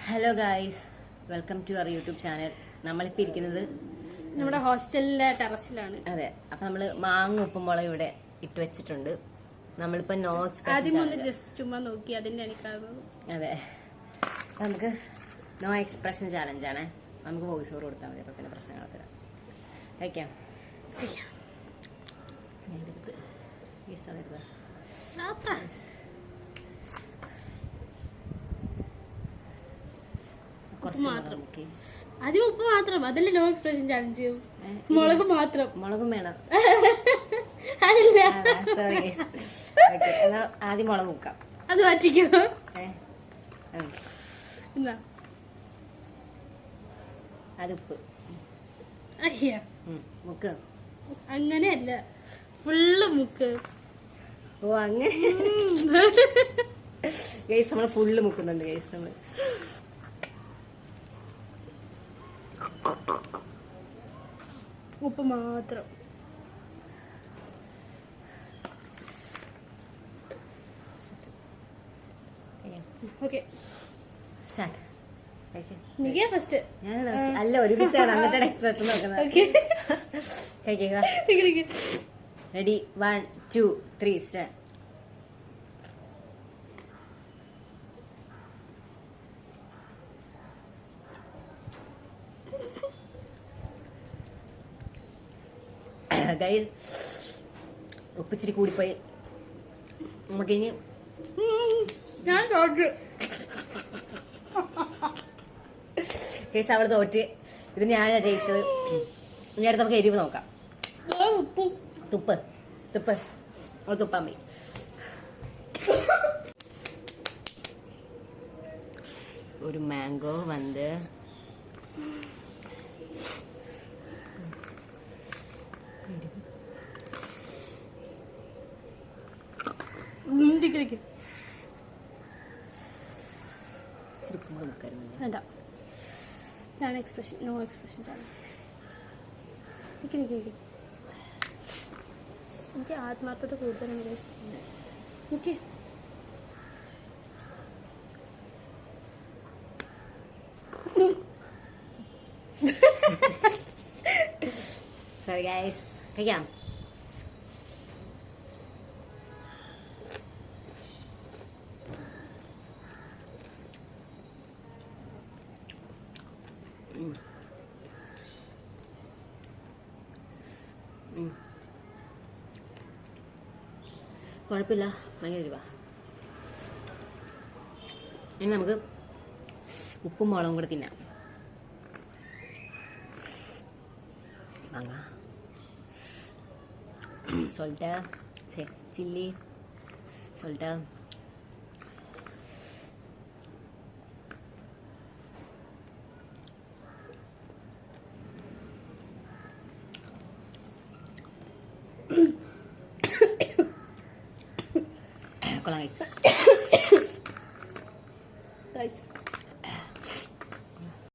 Hello guys, welcome to our YouTube channel. നമ്മളിപ്പോൾ ഇരിക്കുന്നത് നമ്മുടെ ഹോസ്റ്റലിലെ ടെറസിലാണ്. അതെ, അപ്പൊ നമ്മള് മാങ്ങ ഉപ്പുമുളക് ഇവിടെ ഇട്ട് വെച്ചിട്ടുണ്ട്. നമ്മളിപ്പോ നോ എക്സ്പ്രഷൻ ജസ്റ്റ് ചുമ്മാ നോക്കി അതിന്റെ എനിക്കാകുന്നു. അതെ, നമുക്ക് നോ എക്സ്പ്രഷൻ ചാലഞ്ച് ആണ്. നമുക്ക് വോയിസ് ഓവർ കൊടുത്താൽ മതി, അപ്പൊ പിന്നെ പ്രശ്നങ്ങളൊക്കെ കഴിക്കാം. ആദ്യം ഉപ്പ് മാത്രം, അതല്ലേ നോ എക്സ്പ്രഷൻ ചാലഞ്ച്. മുളക് മാത്രം, മുളകും വേണം. അതല്ല, ആദ്യം മുളക് മുക്കാം. അത് മാറ്റിക്കോ. അത് ഉപ്പ് മുക്ക്. അങ്ങനെയല്ല, ഫുള്ള് മുക്ക്. ഓ അങ്ങനെ ഗൈസ്, നമ്മള് ഫുള്ള് മുക്കുന്നുണ്ട് ഗൈസ്. നമ്മള് ഉപ്പ് മാത്രം. Okay, start. ഫസ്റ്റ് അല്ല, ഒരുമിച്ചാണ് അങ്ങനത്തെ എക്സ്പ്രഷൻ നോക്കുന്നത്. Ready, 1 2 3 start. ഗൈസ്, ഉപ്പിച്ചിരി കൂടിപ്പോയി. നമുക്കിനി ഞാൻ തോറ്റ്. കേസ് അവള് തോറ്റ്. ഇത് ഞാനാ ജയിച്ചത്. ഇനി അടുത്ത് നമുക്ക് എരിവ് നോക്കാം. തുപ്പ് തുപ്പ് അവൾ തുപ്പാൻ പോയി. ഒരു മാംഗോ വന്ന് വേണ്ട. ഇതാണ് എക്സ്പ്രഷൻ, നോ എക്സ്പ്രഷൻ ചാലഞ്ച്. എനിക്ക് ആത്മാർത്ഥത കൂടുതലാണ്. ഓക്കെ, സോറി ഗൈസ്, കഴിക്കാം. കുഴപ്പമില്ല, ഭയങ്കര എരിവാ. ഇനി നമുക്ക് ഉപ്പും മുളകും കൂടെ തിന്നാം. മാങ്ങ സോൾട്ട് ചില്ലി സോൾട്ട്